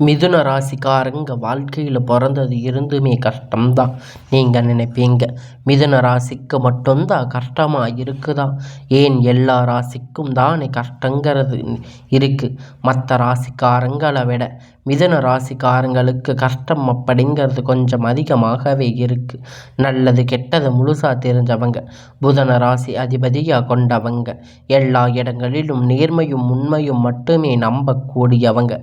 மிதுன ராசிக்காரங்க வாழ்க்கையில் பிறந்தது இருந்துமே கஷ்டம்தான். நீங்கள் நினைப்பீங்க மிதுன ராசிக்கு மட்டும்தான் கஷ்டமாக இருக்குதா? ஏன் எல்லா ராசிக்கும் தானே கஷ்டங்கிறது இருக்குது. மற்ற ராசிக்காரங்களை விட மிதுன ராசிக்காரங்களுக்கு கஷ்டம் அப்படிங்கிறது கொஞ்சம் அதிகமாகவே இருக்குது. நல்லது கெட்டது முழுசாக தெரிஞ்சவங்க, புதன ராசி அதிபதியாக கொண்டவங்க, எல்லா இடங்களிலும் நேர்மையும் உண்மையும் மட்டுமே நம்பக்கூடியவங்க.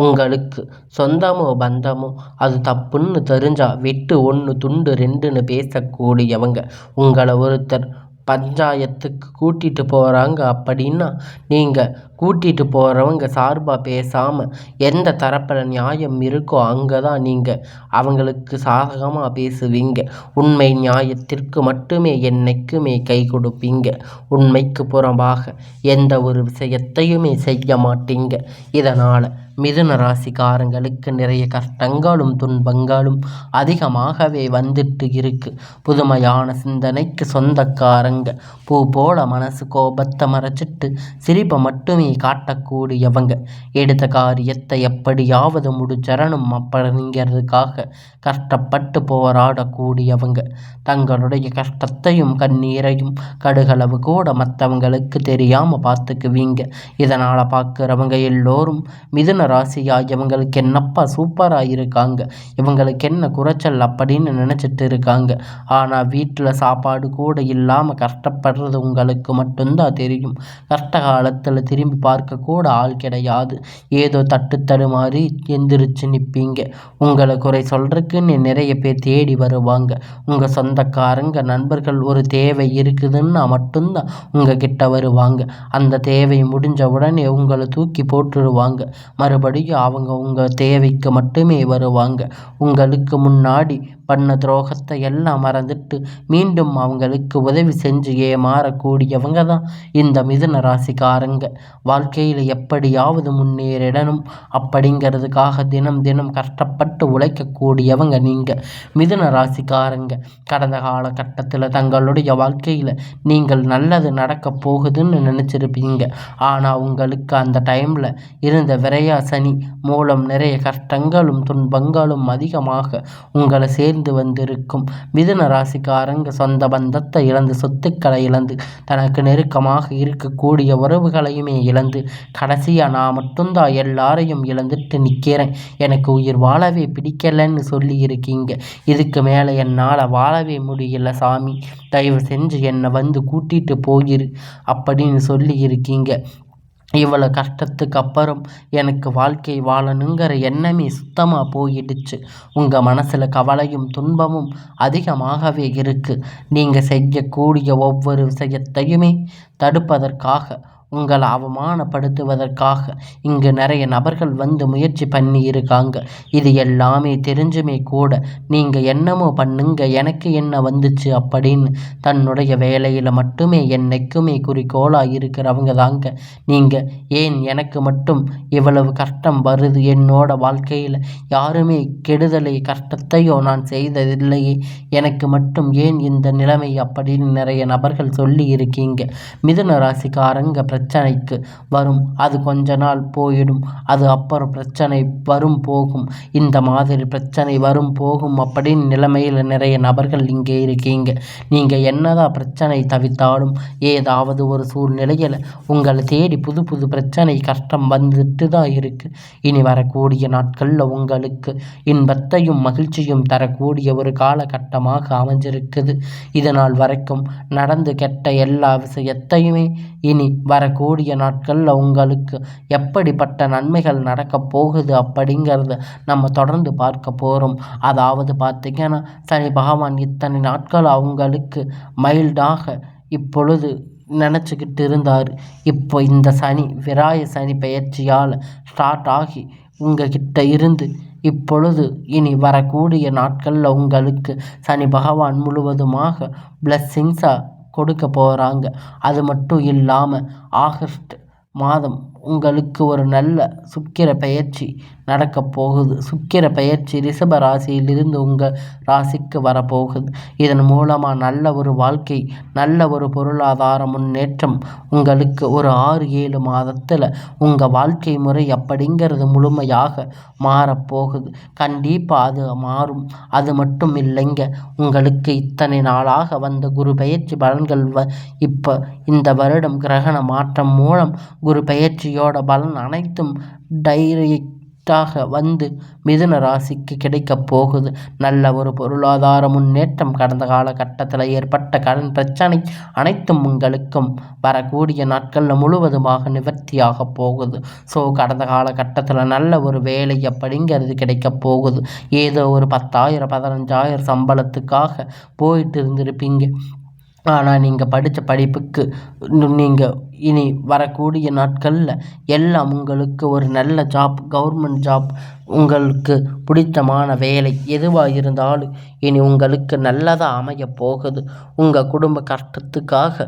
உங்களுக்கு சொந்தமோ பந்தமோ அது தப்புன்னு தெரிஞ்சா வெட்டு ஒன்று துண்டு ரெண்டுன்னு பேசக்கூடியவங்க. உங்களை ஒருத்தர் பஞ்சாயத்துக்கு கூட்டிகிட்டு போகிறாங்க அப்படின்னா நீங்கள் கூட்டிகிட்டு போகிறவங்க சார்பாக பேசாமல் எந்த தரப்பில் நியாயம் இருக்கோ அங்கே தான் நீங்கள் அவங்களுக்கு சாதகமாக பேசுவீங்க. உண்மை நியாயத்திற்கு மட்டுமே என்னைக்குமே கை கொடுப்பீங்க. உண்மைக்கு புறம்பாக எந்த ஒரு விஷயத்தையுமே செய்ய மாட்டீங்க. இதனால் மிதுன ராசிக்காரங்களுக்கு நிறைய கஷ்டங்களும் துன்பங்களும் அதிகமாகவே வந்துட்டு இருக்கு. புதுமையான சிந்தனைக்கு சொந்தக்காரங்க, பூ போல மனசு கோபத்தை மறைச்சிட்டு சிரிப்பை மட்டுமே காட்டக்கூடியவங்க, எடுத்த காரியத்தை எப்படியாவது முடிச்சரணும் அப்படிங்கிறதுக்காக கஷ்டப்பட்டு போராடக்கூடியவங்க, தங்களுடைய கஷ்டத்தையும் கண்ணீரையும் கடுகளவு கூட மற்றவங்களுக்கு தெரியாமல் பார்த்துக்குவீங்க. இதனால் பார்க்குறவங்க எல்லோரும் மிதுன ராசியா இவங்களுக்கு என்னப்பா சூப்பராக இருக்காங்க, இவங்களுக்கு என்ன குறைச்சல் அப்படின்னு நினச்சிட்டு இருக்காங்க. ஆனால் வீட்டில் சாப்பாடு கூட இல்லாமல் கஷ்டப்படுறது உங்களுக்கு மட்டும்தான் தெரியும். கஷ்ட காலத்தில் திரும்பி பார்க்க கூட ஆள் கிடையாது. ஏதோ தட்டு தடுமாறி எந்திரிச்சு நிற்பீங்க. உங்களை குறை சொல்கிறதுக்குன்னு நிறைய பேர் தேடி வருவாங்க. உங்கள் சொந்தக்காரங்க நண்பர்கள் ஒரு தேவை இருக்குதுன்னா மட்டும்தான் உங்ககிட்ட வருவாங்க. அந்த தேவை முடிஞ்ச உடனே உங்களை தூக்கி போட்டுடுவாங்க. மறுபடியும் அவங்க உங்கள் தேவைக்கு மட்டுமே வருவாங்க. உங்களுக்கு முன்னாடி பண்ண துரோகத்தை எல்லாம் மறந்துட்டு மீண்டும் அவங்களுக்கு உதவி செஞ்சு ஏமாறக்கூடியவங்க தான் இந்த மிதுன ராசிக்காரங்க. வாழ்க்கையில் எப்படியாவது முன்னேறிடணும் அப்படிங்கிறதுக்காக தினம் தினம் கஷ்டப்பட்டு உழைக்கக்கூடியவங்க நீங்கள் மிதுன ராசிக்காரங்க. கடந்த காலகட்டத்தில் தங்களுடைய வாழ்க்கையில் நீங்கள் நல்லது நடக்க போகுதுன்னு நினச்சிருப்பீங்க. ஆனால் உங்களுக்கு அந்த டைமில் இருந்த விரையா சனி மூலம் நிறைய கஷ்டங்களும் துன்பங்களும் அதிகமாக உங்களை சேர்ந்து வந்திருக்கும். மிதுன ராசிக்காரங்க சொந்த பந்தத்தை இழந்து, சொத்துக்களை இழந்து, தனக்கு நெருக்கமாக இருக்கக்கூடிய உறவுகளையுமே இழந்து, கடைசியாக நான் மட்டும்தான் எல்லாரையும் இழந்துட்டு நிற்கிறேன், எனக்கு உயிர் வாழவே பிடிக்கலன்னு சொல்லி இருக்கீங்க. இதுக்கு மேலே என்னால் வாழவே முடியல சாமி, தயவு செஞ்சு என்னை வந்து கூட்டிகிட்டு போயிரு அப்படின்னு சொல்லி இருக்கீங்க. இவ்வளோ கஷ்டத்துக்கு அப்புறம் எனக்கு வாழ்க்கை வாழணுங்கிற எண்ணமே சுத்தமாக போயிடுச்சு. உங்கள் மனசில் கவலையும் துன்பமும் அதிகமாகவே இருக்குது. நீங்கள் செய்யக்கூடிய ஒவ்வொரு விஷயத்தையுமே தடுப்பதற்காக, உங்களை அவமானப்படுத்துவதற்காக இங்கு நிறைய நபர்கள் வந்து முயற்சி பண்ணி இருக்காங்க. இது எல்லாமே தெரிஞ்சுமே கூட நீங்கள் என்னமோ பண்ணுங்க, எனக்கு என்ன வந்துச்சு அப்படின்னு தன்னுடைய வேலையில் மட்டுமே என்னைக்குமே குறிக்கோளாக இருக்கிறவங்க தாங்க நீங்கள். ஏன் எனக்கு மட்டும் இவ்வளவு கஷ்டம் வருது, என்னோட வாழ்க்கையில் யாருமே கெடுதலை கஷ்டத்தையோ நான் செய்ததில்லையே, எனக்கு மட்டும் ஏன் இந்த நிலைமை அப்படின்னு நிறைய நபர்கள் சொல்லி இருக்கீங்க. மிதுன ராசிக்காரங்க பிரச்சனைக்கு வரும், அது கொஞ்ச நாள் போயிடும், அது அப்புறம் பிரச்சனை வரும் போகும், இந்த மாதிரி பிரச்சனை வரும் போகும் அப்படின்னு நிலைமையில் நிறைய நபர்கள் இங்கே இருக்கீங்க. நீங்கள் என்னதான் பிரச்சனை தவித்தாலும் ஏதாவது ஒரு சூழ்நிலையில் உங்களை தேடி புது புது பிரச்சனை கஷ்டம் வந்துட்டு தான் இருக்குது. இனி வரக்கூடிய நாட்களில் உங்களுக்கு இன்பத்தையும் மகிழ்ச்சியும் தரக்கூடிய ஒரு காலகட்டமாக அமைஞ்சிருக்குது. இதனால் வரைக்கும் நடந்து கெட்ட எல்லா விஷயத்தையுமே இனி வரக்கூடிய நாட்களில் உங்களுக்கு எப்படிப்பட்ட நன்மைகள் நடக்க போகுது அப்படிங்கிறத நம்ம தொடர்ந்து பார்க்க போகிறோம். அதாவது பார்த்திங்கன்னா சனி பகவான் இத்தனை நாட்கள் அவங்களுக்கு மைல்டாக இப்பொழுது நினச்சிக்கிட்டு இருந்தார். இப்போ இந்த சனி விராய சனி பெயர்ச்சியால் ஸ்டார்ட் ஆகி உங்ககிட்ட இருந்து இப்பொழுது இனி வரக்கூடிய நாட்களில் உங்களுக்கு சனி பகவான் முழுவதுமாக பிளஸ்ஸிங்ஸாக கொடுக்க போகிறாங்க. அது மட்டும் இல்லாமல் ஆகஸ்ட் மாதம் உங்களுக்கு ஒரு நல்ல சுக்கிர பெயர்ச்சி நடக்கப் போகுது. சுக்கிர பெயர்ச்சி ரிஷப ராசியிலிருந்து உங்கள் ராசிக்கு வரப்போகுது. இதன் மூலமாக நல்ல ஒரு வாழ்க்கை, நல்ல ஒரு பொருளாதார முன்னேற்றம் உங்களுக்கு ஒரு 6-7 மாதத்தில் உங்கள் வாழ்க்கை முறை அப்படிங்கிறது முழுமையாக மாறப்போகுது. கண்டிப்பாக அது மாறும். அது மட்டும் இல்லைங்க, உங்களுக்கு இத்தனை நாளாக வந்த குரு பெயர்ச்சி பலன்கள் இப்போ இந்த வருடம் கிரகண மாற்றம் மூலம் குரு பெயர்ச்சியோட பலன் அனைத்தும் டைரக்டாக வந்து மிதுன ராசிக்கு கிடைக்கப் போகுது. நல்ல ஒரு பொருளாதார முன்னேற்றம், கடந்த காலகட்டத்தில் ஏற்பட்ட கடன் பிரச்சனை அனைத்தும் உங்களுக்கும் வரக்கூடிய நாட்களில் முழுவதுமாக நிவர்த்தியாக போகுது. ஸோ கடந்த காலகட்டத்தில் நல்ல ஒரு வேலை அப்படிங்கிறது கிடைக்கப் போகுது. ஏதோ ஒரு 10,000 15,000 சம்பளத்துக்காக போயிட்டு இருந்திருப்பீங்க. ஆனால் நீங்கள் படித்த படிப்புக்கு நீங்கள் இனி வரக்கூடிய நாட்களில் எல்லாம் உங்களுக்கு ஒரு நல்ல ஜாப், கவர்மெண்ட் ஜாப், உங்களுக்கு பிடித்தமான வேலை எதுவாக இருந்தாலும் இனி உங்களுக்கு நல்லதாக அமைய போகுது. உங்கள் குடும்ப கஷ்டத்துக்காக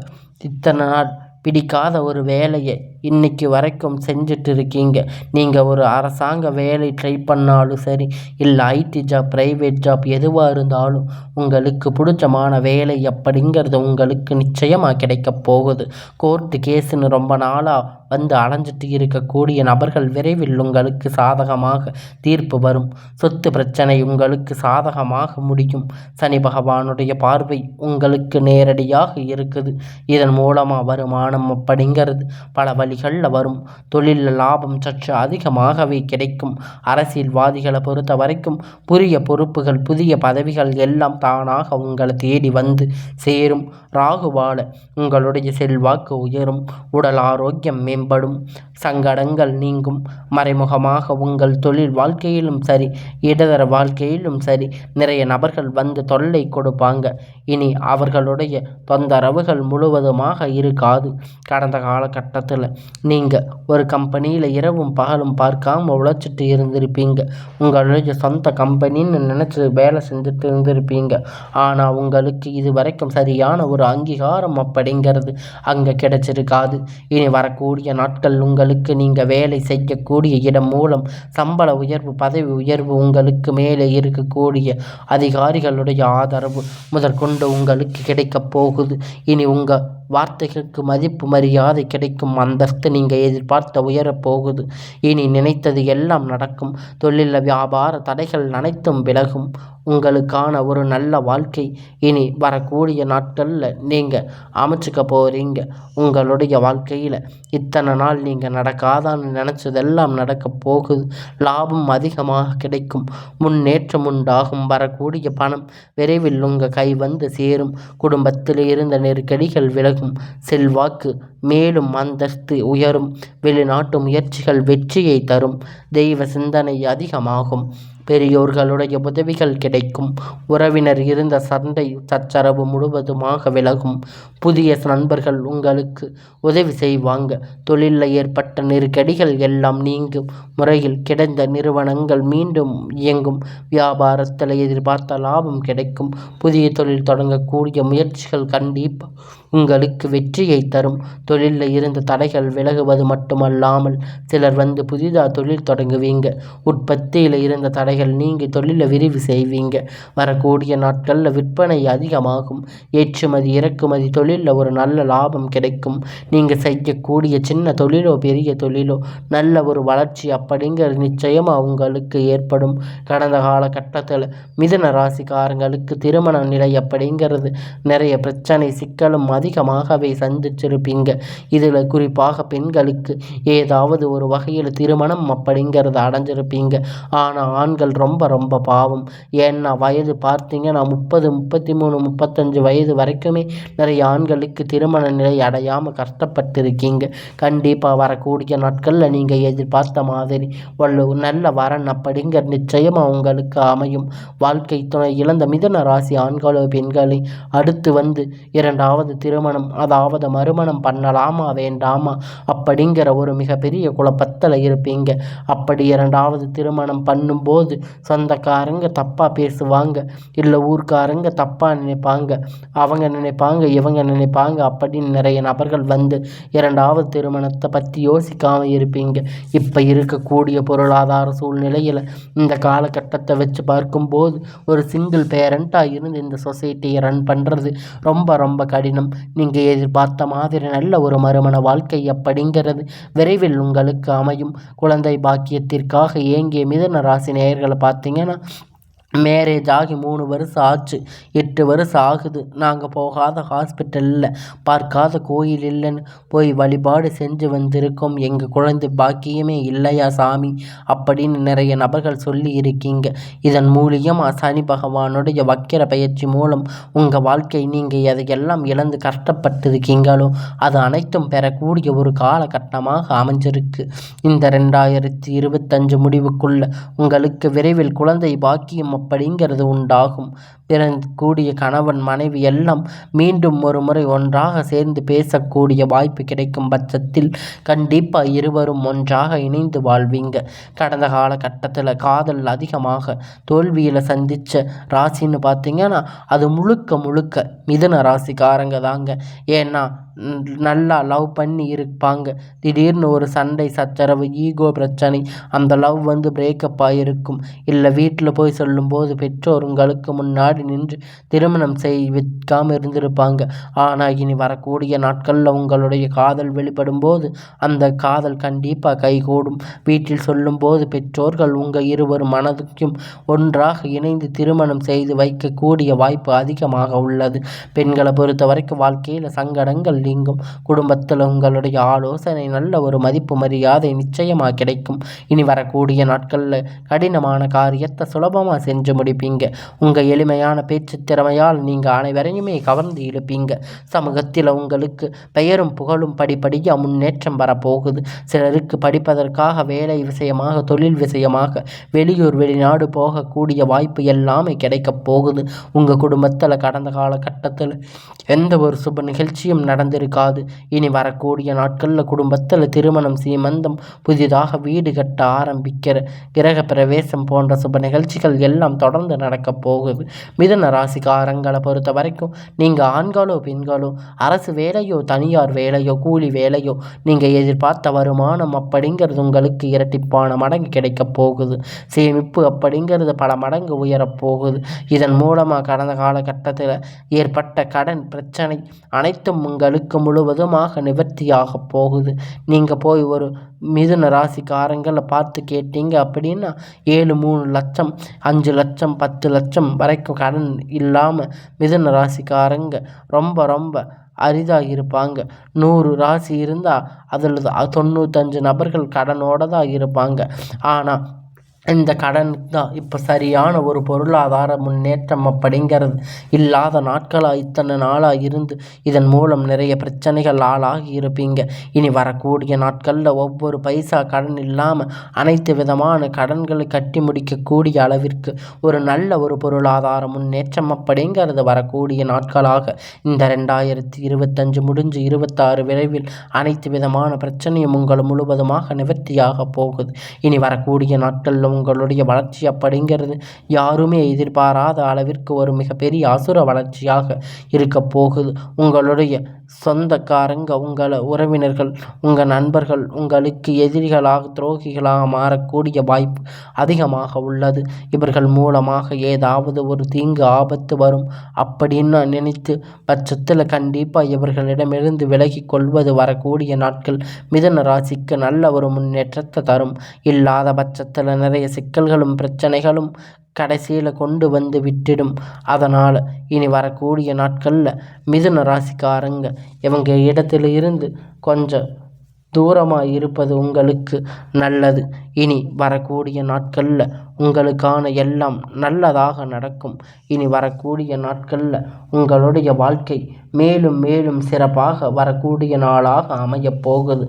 இத்தனை நாள் பிடிக்காத ஒரு வேலையை இன்னைக்கு வரைக்கும் செஞ்சுட்டு இருக்கீங்க. நீங்கள் ஒரு அரசாங்க வேலை ட்ரை பண்ணாலும் சரி, இல்லை ஐடி ஜாப், ப்ரைவேட் ஜாப் எதுவாக இருந்தாலும் உங்களுக்கு பிடிச்சமான வேலை அப்படிங்கிறது உங்களுக்கு நிச்சயமாக கிடைக்கப் போகுது. கோர்ட்டு கேஸுன்னு ரொம்ப நாளாக வந்து அலைஞ்சிட்டு இருக்கக்கூடிய நபர்கள் விரைவில் உங்களுக்கு சாதகமாக தீர்ப்பு வரும். சொத்து பிரச்சனை உங்களுக்கு சாதகமாக முடியும். சனி பகவானுடைய பார்வை உங்களுக்கு நேரடியாக இருக்குது. இதன் மூலமாக வருமானம் அப்படிங்கிறது பல வழிகளில் வரும். தொழிலில் லாபம் சற்று அதிகமாகவே கிடைக்கும். அரசியல்வாதிகளை பொறுத்த வரைக்கும் புதிய பொறுப்புகள், புதிய பதவிகள் எல்லாம் தானாக உங்களை தேடி வந்து சேரும். ராகுவால உங்களுடைய செல்வாக்கு உயரும். உடல் ஆரோக்கியம் மேம்படும். சங்கடங்கள் நீங்கும். மறைமுகமாக உங்கள் தொழில் வாழ்க்கையிலும் சரி, இடதர வாழ்க்கையிலும் சரி நிறைய நபர்கள் வந்து தொல்லை கொடுப்பாங்க. இனி அவர்களுடைய தொந்தரவுகள் முழுவதுமாக இருக்காது. கடந்த காலகட்டத்தில் நீங்கள் ஒரு கம்பெனியில் இரவும் பகலும் பார்க்காம உழைச்சிட்டு இருந்திருப்பீங்க. உங்களுடைய சொந்த கம்பெனின்னு நினச்சி வேலை செஞ்சுட்டு இருந்திருப்பீங்க. ஆனால் உங்களுக்கு இது வரைக்கும் சரியான ஒரு அங்கீகாரம் அப்படிங்கிறது அங்கே கிடைச்சிருக்காது. இனி வரக்கூடிய நாட்கள் உங்களுக்கு நீங்கள் வேலை செய்யக்கூடிய இடம் மூலம் சம்பள உயர்வு, பதவி உயர்வு, உங்களுக்கு மேலே இருக்கக்கூடிய அதிகாரிகளுடைய ஆதரவு முதற்கொண்டு உங்களுக்கு கிடைக்கப் போகுது. இனி உங்கள் வார்த்தைகளுக்கு மதிப்பு மரியாதை கிடைக்கும். அந்தஸ்து நீங்கள் எதிர்பார்த்த உயரப் போகுது. இனி நினைத்தது எல்லாம் நடக்கும். தொழில் வியாபார தடைகள் அனைத்தும் விலகும். உங்களுக்கான ஒரு நல்ல வாழ்க்கை இனி வரக்கூடிய நாட்களில் நீங்கள் அமைச்சுக்க போகிறீங்க. உங்களுடைய வாழ்க்கையில் இத்தனை நாள் நீங்கள் நடக்காதான்னு நினச்சதெல்லாம் நடக்கப் போகுது. லாபம் அதிகமாக கிடைக்கும். முன்னேற்றம் உண்டாகும். வரக்கூடிய பணம் விரைவில் உங்கள் கை வந்து சேரும். குடும்பத்தில் இருந்த நெருக்கடிகள் விலகும். செல்வாக்கு மேலும் அந்தஸ்து உயரும். வெளிநாட்டு முயற்சிகள் வெற்றியை தரும். தெய்வ சிந்தனை அதிகமாகும். பெரியோர்களுடைய உதவிகள் கிடைக்கும். உறவினர் இருந்த சண்டை சச்சரவு முழுவதுமாக விலகும். புதிய நண்பர்கள் உங்களுக்கு உதவி செய்வாங்க. தொழிலில் ஏற்பட்ட நெருக்கடிகள் எல்லாம் நீங்கும். முறையில் கிடைந்த நிறுவனங்கள் மீண்டும் இயங்கும். வியாபாரத்தில் எதிர்பார்த்த லாபம் கிடைக்கும். புதிய தொழில் தொடங்கக்கூடிய முயற்சிகள் கண்டிப்பாக உங்களுக்கு வெற்றியை தரும். தொழிலில் இருந்த தடைகள் விலகுவது மட்டுமல்லாமல் சிலர் வந்து புதிதாக தொழில் தொடங்குவீங்க. உற்பத்தியில் இருந்த தடைகள் நீங்கி தொழிலை விரிவு செய்வீங்க. வரக்கூடிய நாட்களில் விற்பனை அதிகமாகும். ஏற்றுமதி இறக்குமதி தொழிலில் ஒரு நல்ல லாபம் கிடைக்கும். நீங்கள் செய்யக்கூடிய சின்ன தொழிலோ பெரிய தொழிலோ நல்ல ஒரு வளர்ச்சி அப்படிங்கிறது நிச்சயமாக உங்களுக்கு ஏற்படும். கடந்த காலகட்டத்தில் மிதுன ராசிக்காரங்களுக்கு திருமண நிலை அப்படிங்கிறது நிறைய பிரச்சனை, சிக்கலும் அதிகமாகவே சந்திச்சிருப்பீங்க. இதில் குறிப்பாக பெண்களுக்கு ஏதாவது ஒரு வகையில் திருமணம் அப்படிங்கிறத அடைஞ்சிருப்பீங்க. ஆனால் ஆண்கள் ரொம்ப ரொம்ப பாவம். ஏன்னா வயது பார்த்தீங்கன்னா 30, 33, 35 வயது வரைக்குமே நிறைய ஆண்களுக்கு திருமண நிலை அடையாமல் கஷ்டப்பட்டிருக்கீங்க. கண்டிப்பாக வரக்கூடிய நாட்களில் நீங்கள் எதிர்பார்த்த மாதிரி ஒரு நல்ல வரன் அப்படிங்கிற நிச்சயமாக உங்களுக்கு அமையும். வாழ்க்கை துணை இழந்த மிதுன ராசி ஆண்களோ பெண்களை அடுத்து வந்து இரண்டாவது திருமணம், அதாவது மறுமணம் பண்ணலாமா வேண்டாமா அப்படிங்கிற ஒரு மிகப்பெரிய குழப்பத்தில் இருப்பீங்க. அப்படி இரண்டாவது திருமணம் பண்ணும்போது போது சொந்தக்காரங்க தப்பாக பேசுவாங்க, இல்லை ஊர்க்காரங்க தப்பாக நினைப்பாங்க, அவங்க நினைப்பாங்க இவங்க நினைப்பாங்க அப்படின்னு நிறைய நபர்கள் வந்து இரண்டாவது திருமணத்தை பற்றி யோசிக்காமல் இருப்பீங்க. இப்போ இருக்கக்கூடிய பொருளாதார சூழ்நிலையில் இந்த காலகட்டத்தை வச்சு பார்க்கும்போது ஒரு சிங்கிள் பேரண்ட்டாக இருந்து இந்த சொசைட்டியை ரன் பண்ணுறது ரொம்ப ரொம்ப கடினம். நீங்கள் எதிர்பார்த்த மாதிரி நல்ல ஒரு மறுமண வாழ்க்கை அப்படிங்கிறது விரைவில் உங்களுக்கு அமையும். குழந்தை பாக்கியத்திற்காக ஏங்கிய மிதுன ராசி நேயர்களை பார்த்தீங்கன்னா, மேரேஜ் ஆகி 3 வருஷம் ஆச்சு, 8 வருஷம் ஆகுது, நாங்கள் போகாத ஹாஸ்பிட்டலில் பார்க்காத கோயில் இல்லைன்னு போய் வழிபாடு செஞ்சு வந்திருக்கோம், எங்கள் குழந்தை பாக்கியமே இல்லையா சாமி அப்படின்னு நிறைய நபர்கள் சொல்லி இருக்கீங்க. இதன் மூலியமாக சனி பகவானுடைய வக்கிர பயிற்சி மூலம் உங்கள் வாழ்க்கை நீங்கள் எதையெல்லாம் இழந்து கஷ்டப்பட்டிருக்கீங்களோ அது அனைத்தும் பெறக்கூடிய ஒரு காலகட்டமாக அமைஞ்சிருக்கு. இந்த 2025 முடிவுக்குள்ள உங்களுக்கு விரைவில் குழந்தை பாக்கியம் அப்படிங்கிறது உண்டாகும். பிறக்கக்கூடிய கணவன் மனைவி எல்லாம் மீண்டும் ஒரு முறை ஒன்றாக சேர்ந்து பேசக்கூடிய வாய்ப்பு கிடைக்கும் பட்சத்தில் கண்டிப்பாக இருவரும் ஒன்றாக இணைந்து வாழ்வீங்க. கடந்த காலகட்டத்தில் காதல் அதிகமாக தோல்வியில் சந்தித்த ராசின்னு பார்த்தீங்கன்னா அது முழுக்க முழுக்க மிதுன ராசிக்காரங்க தாங்க. ஏன்னா நல்லா லவ் பண்ணி இருப்பாங்க, திடீர்னு ஒரு சண்டை சச்சரவு ஈகோ பிரச்சனை, அந்த லவ் வந்து பிரேக்கப் ஆகிருக்கும். இல்லை வீட்டில் போய் சொல்லும்போது பெற்றோர் உங்களுக்கு முன்னாடி நின்று திருமணம் வைக்காமல் இருந்திருப்பாங்க. ஆனால் இனி வரக்கூடிய நாட்களில் உங்களுடைய காதல் வெளிப்படும் போது அந்த காதல் கண்டிப்பாக கைகூடும். வீட்டில் சொல்லும்போது பெற்றோர்கள் உங்கள் இருவர் மனதுக்கும் ஒன்றாக இணைந்து திருமணம் செய்து வைக்கக்கூடிய வாய்ப்பு அதிகமாக உள்ளது. பெண்களை பொறுத்த வரைக்கும் வாழ்க்கையில் சங்கடங்கள் நீங்கும். குடும்பத்தில் உங்களுடைய ஆலோசனை நல்ல ஒரு மதிப்பு மரியாதை நிச்சயமாக கிடைக்கும். இனி வரக்கூடிய நாட்களில் கடினமான காரியத்தை சுலபமாக செஞ்சு முடிப்பீங்க. உங்கள் எளிமையான பேச்சு திறமையால் நீங்கள் அனைவரையுமே கவர்ந்து இழுப்பீங்க. சமூகத்தில் உங்களுக்கு பெயரும் புகழும் படிப்படியாக முன்னேற்றம் வரப்போகுது. சிலருக்கு படிப்பதற்காக வேலை விஷயமாக தொழில் விஷயமாக வெளியூர் வெளிநாடு போகக்கூடிய வாய்ப்பு எல்லாமே கிடைக்கப் போகுது. உங்கள் குடும்பத்தில் கடந்த காலகட்டத்தில் எந்த ஒரு சுப நிகழ்ச்சியும் நடந்திருக்காது. இனி வரக்கூடிய நாட்களில் குடும்பத்தில் திருமணம், சீமந்தம், புதிதாக வீடு கட்ட ஆரம்பிக்கிற கிரக பிரவேசம் போன்ற சுப நிகழ்ச்சிகள் எல்லாம் தொடர்ந்து நடக்கப் போகுது. மிதுன ராசிக்காரங்களை பொறுத்த வரைக்கும் நீங்கள் ஆண்களோ பெண்களோ அரசு வேலையோ தனியார் வேலையோ கூலி வேலையோ நீங்கள் எதிர்பார்த்த வருமானம் அப்படிங்கிறது உங்களுக்கு இரட்டிப்பான மடங்கு கிடைக்கப் போகுது. சேமிப்பு அப்படிங்கிறது பல மடங்கு உயரப்போகுது. இதன் மூலமாக கடந்த காலகட்டத்தில் ஏற்பட்ட கடன் பிரச்சனை அனைத்தும் உங்களுக்கு முழுவதுமாக நிவர்த்தியாக போகுது. நீங்கள் போய் ஒரு மிதுன ராசிக்காரங்களை பார்த்து கேட்டீங்க அப்படின்னா 7-3 லட்சம் 5 லட்சம் 10 லட்சம் வரைக்கும் கடன் இல்லாமல் மிதுன ராசிக்காரங்க ரொம்ப ரொம்ப அரிதாக இருப்பாங்க. 100 ராசி இருந்தால் அதில் 95 நபர்கள் கடனோடு தான் இருப்பாங்க. ஆனால் இந்த கடனுக்கு தான் இப்போ சரியான ஒரு பொருளாதார முன்னேற்றம் அப்படிங்கிறது இல்லாத நாட்களாக இத்தனை நாளாக இருந்து இதன் மூலம் நிறைய பிரச்சனைகள் ஆளாகி இருப்பீங்க. இனி வரக்கூடிய நாட்களில் ஒவ்வொரு பைசா கடன் இல்லாமல் அனைத்து விதமான கடன்களை கட்டி முடிக்கக்கூடிய அளவிற்கு ஒரு நல்ல ஒரு பொருளாதார முன்னேற்றம் அப்படிங்கிறது வரக்கூடிய நாட்களாக இந்த 2025 முடிஞ்சு 26 விரைவில் அனைத்து விதமான பிரச்சனையும் உங்கள் முழுவதுமாக நிவர்த்தியாக போகுது. இனி வரக்கூடிய நாட்களில் உங்களுடைய வளர்ச்சி அப்படிங்கிறது யாருமே எதிர்பாராத அளவிற்கு ஒரு மிகப்பெரிய அசுர வளர்ச்சியாக இருக்க போகுது. உங்களுடைய சொந்தக்காரங்க, உங்கள் உறவினர்கள், உங்கள் நண்பர்கள் உங்களுக்கு எதிரிகளாக துரோகிகளாக மாறக்கூடிய வாய்ப்பு அதிகமாக உள்ளது. இவர்கள் மூலமாக ஏதாவது ஒரு தீங்கு ஆபத்து வரும் அப்படின்னு நினைத்து பட்சத்தில் கண்டிப்பாக இவர்களிடமிருந்து விலகி கொள்வது வரக்கூடிய நாட்கள் மிதுன ராசிக்கு நல்ல ஒரு முன்னேற்றத்தை தரும். இல்லாத பட்சத்தில் நிறைய சிக்கல்களும் பிரச்சனைகளும் கடைசியில் கொண்டு வந்து விட்டுடும். அதனால் இனி வரக்கூடிய நாட்களில் மிதுன ராசிக்காரங்க இவங்க இடத்துல இருந்து கொஞ்சம் தூரமாக இருப்பது உங்களுக்கு நல்லது. இனி வரக்கூடிய நாட்களில் உங்களுக்கான எல்லாம் நல்லதாக நடக்கும். இனி வரக்கூடிய நாட்களில் உங்களுடைய வாழ்க்கை மேலும் மேலும் சிறப்பாக வரக்கூடிய நாளாக அமையப் போகுது.